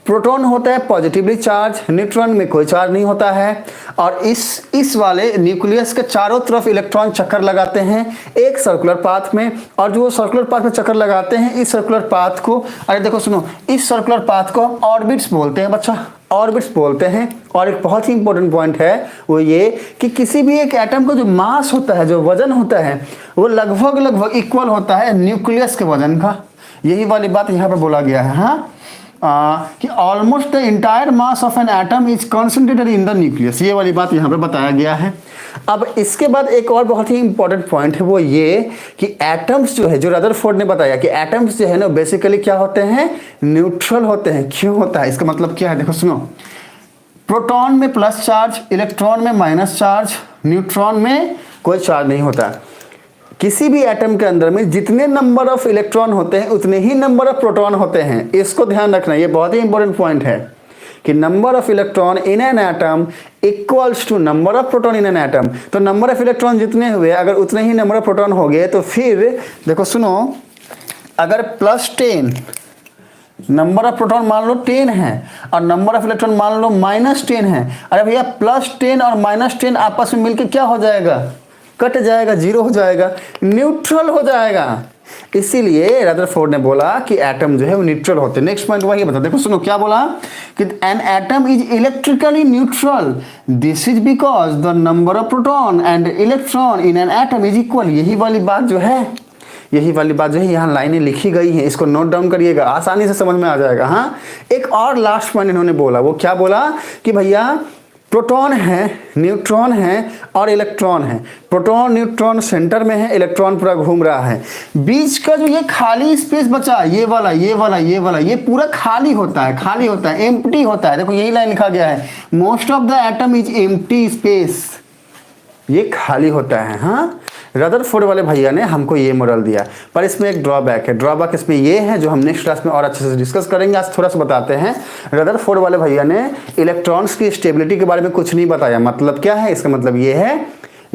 Proton होता है positively charge, neutron में कोई चार्ज नहीं होता है। और इस वाले न्यूक्लियस के चारों तरफ इलेक्ट्रॉन चक्कर लगाते हैं एक सर्कुलर पाथ में, और जो सर्कुलर पाथ में चक्कर लगाते हैं इस सर्कुलर पाथ को, अरे देखो सुनो, इस सर्कुलर पाथ को ऑर्बिट्स बोलते हैं बच्चा, ऑर्बिट्स बोलते हैं। और एक बहुत ही इंपॉर्टेंट पॉइंट है वो ये कि किसी भी एक एटम का जो मास होता है, जो वजन होता है, वो लगभग इक्वल होता है न्यूक्लियस के वजन का। यही वाली बात यहाँ पर बोला गया है, हाँ, कि almost the entire mass of an atom is concentrated in the nucleus, ये वाली बात यहाँ पर बताया गया है। अब इसके बाद एक और बहुत ही इंपॉर्टेंट पॉइंट है वो ये कि एटम्स जो है, जो रदरफोर्ड ने बताया कि एटम्स जो है ना बेसिकली क्या होते हैं, न्यूट्रल होते हैं। क्यों होता है, इसका मतलब क्या है, देखो सुनो, प्रोटॉन में प्लस चार्ज, इलेक्ट्रॉन में माइनस चार्ज, न्यूट्रॉन में कोई चार्ज नहीं होता। किसी भी एटम के अंदर में जितने नंबर ऑफ इलेक्ट्रॉन होते हैं उतने ही नंबर ऑफ प्रोटॉन होते हैं। इसको ध्यान रखना, ये बहुत ही इंपॉर्टेंट पॉइंट है कि number of electron in an atom equals to number of proton in an atom. तो नंबर ऑफ इलेक्ट्रॉन जितने हुए अगर उतने ही नंबर ऑफ प्रोटॉन हो गए, तो फिर देखो सुनो, अगर +10 नंबर ऑफ प्रोटॉन मान लो 10 है और नंबर ऑफ इलेक्ट्रॉन मान लो -10 है, अरे भैया +10 और -10 आपस में मिलकर क्या हो जाएगा, कट जाएगा, 0 हो जाएगा, न्यूट्रल हो जाएगा। इसीलिए रदरफोर्ड ने बोला कि एटम जो है वो न्यूट्रल होते हैं। नेक्स्ट पॉइंट वही बता, देखो सुनो क्या बोला कि an atom is electrically neutral, this is because the number of proton and electron in an atom is equal. यही वाली बात जो है, यही वाली बात जो है यहाँ लाइनें लिखी गई हैं, इसको नोट डाउन करिएगा, आसानी से समझ में आ जाएगा। हाँ, एक और लास्ट पॉइंट इन्होंने बोला, वो क्या बोला कि भैया प्रोटॉन है, न्यूट्रॉन है और इलेक्ट्रॉन है। प्रोटॉन न्यूट्रॉन सेंटर में है, इलेक्ट्रॉन पूरा घूम रहा है, बीच का जो ये खाली स्पेस बचा, ये वाला ये पूरा खाली होता है, एम्प्टी होता है। देखो यही लाइन लिखा गया है, most of the atom is empty space, ये खाली होता है। हाँ, रदरफोर्ड वाले भैया ने हमको ये मॉडल दिया, पर इसमें एक ड्रॉबैक है। ड्रॉबैक इसमें ये है जो हम नेक्स्ट क्लास में और अच्छे से डिस्कस करेंगे। आज थोड़ा सा बताते हैं। रदरफोर्ड वाले भैया ने इलेक्ट्रॉन्स की स्टेबिलिटी के बारे में कुछ नहीं बताया। मतलब क्या है, इसका मतलब ये है,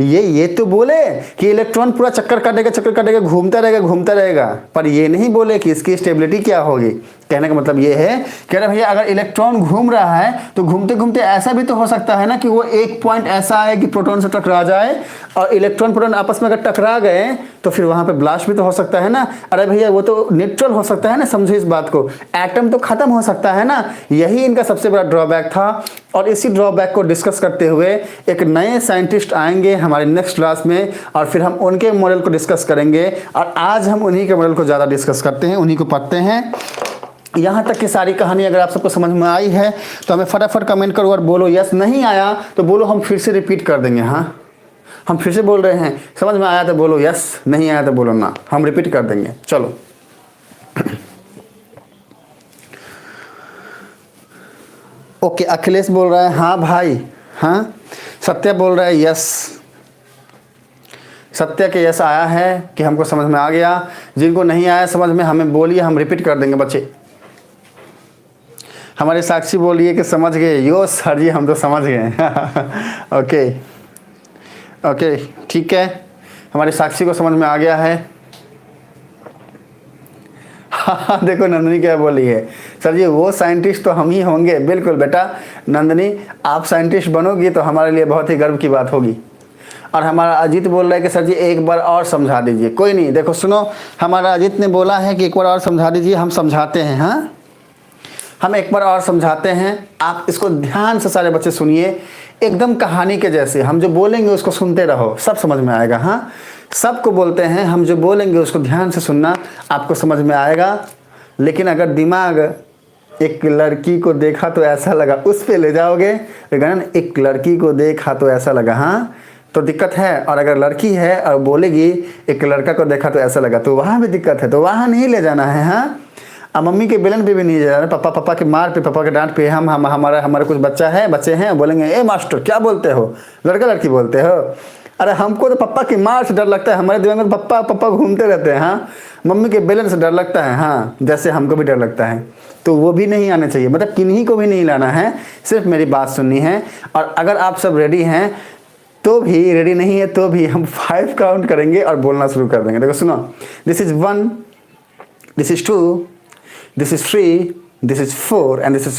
ये तो बोले कि इलेक्ट्रॉन पूरा चक्कर काटेगा, घूमता रहेगा, पर ये नहीं बोले कि इसकी स्टेबिलिटी क्या होगी। कहने का मतलब ये है, कह रहे भैया अगर इलेक्ट्रॉन घूम रहा है तो घूमते घूमते ऐसा भी तो हो सकता है ना कि वो एक पॉइंट ऐसा है कि प्रोटॉन से टकरा जाए, और इलेक्ट्रॉन प्रोटॉन आपस में अगर टकरा गए तो फिर वहां पे ब्लास्ट भी तो हो सकता है ना। अरे भैया वो तो न्यूट्रल हो सकता है ना, समझो इस बात को, एटम तो खत्म हो सकता है ना। यही इनका सबसे बड़ा ड्रॉबैक था, और इसी ड्रॉबैक को डिस्कस करते हुए एक नए साइंटिस्ट आएंगे हमारे नेक्स्ट क्लास में, और फिर हम उनके मॉडल को डिस्कस करेंगे। और आज हम उन्हीं के मॉडल को ज़्यादा डिस्कस करते हैं, उन्हीं को पढ़ते हैं। यहाँ तक की सारी कहानी अगर आप सबको समझ में आई है तो हमें फटाफट कमेंट करो और बोलो यस, नहीं आया तो बोलो हम फिर से रिपीट कर देंगे। हाँ, हम फिर से बोल रहे हैं, समझ में आया तो बोलो यस, नहीं आया तो बोलो ना, हम रिपीट कर देंगे। चलो ओके, अखिलेश बोल रहा है हाँ भाई, हाँ। सत्य बोल रहा है यस, सत्य के यस आया है कि हमको समझ में आ गया। जिनको नहीं आया समझ में हमें बोलिए, हम रिपीट कर देंगे बच्चे। हमारे साक्षी बोलिए कि समझ गए। यो सर जी हम तो समझ गए। ओके ठीक है, हमारे साक्षी को समझ में आ गया है। हाँ देखो नंदनी क्या बोली है, सर जी वो साइंटिस्ट तो हम ही होंगे। बिल्कुल बेटा नंदनी, आप साइंटिस्ट बनोगी तो हमारे लिए बहुत ही गर्व की बात होगी। और हमारा अजीत बोल रहा है कि सर जी एक बार और समझा दीजिए। कोई नहीं, देखो सुनो, हमारा अजीत ने बोला है कि एक बार और समझा दीजिए, हम समझाते हैं। हाँ, हम एक बार और समझाते हैं, आप इसको ध्यान से सारे बच्चे सुनिए, एकदम कहानी के जैसे। हम जो बोलेंगे उसको सुनते रहो, सब समझ में आएगा। हाँ, सबको बोलते हैं, हम जो बोलेंगे उसको ध्यान से सुनना, आपको समझ में आएगा। लेकिन अगर दिमाग एक लड़की को देखा तो ऐसा लगा, उस पे ले जाओगे, एक लड़की को देखा तो ऐसा लगा, हाँ तो दिक्कत है। और अगर लड़की है और बोलेगी एक लड़का को देखा तो ऐसा लगा, तो वहाँ भी दिक्कत है, तो वहाँ नहीं ले जाना है। हाँ, अब मम्मी के बेलन पे भी नहीं जाना, पापा के मार पे, पापा के डांट पे। हमारा कुछ बच्चे हैं बोलेंगे ए मास्टर क्या बोलते हो, लड़का लड़की बोलते हो। अरे हमको तो पापा की मार से डर लगता है, हमारे दिमाग में पापा घूमते रहते हैं। हाँ, मम्मी के बेलन से डर लगता है, हाँ जैसे हमको भी डर लगता है। तो वो भी नहीं आना चाहिए, मतलब किन्हीं को भी नहीं लाना है, सिर्फ मेरी बात सुननी है। और अगर आप सब रेडी हैं तो भी, रेडी नहीं है तो भी, हम 5 काउंट करेंगे और बोलना शुरू कर देंगे। देखो सुनो, this is 1, this is 2, this is 3, this is 4 and this is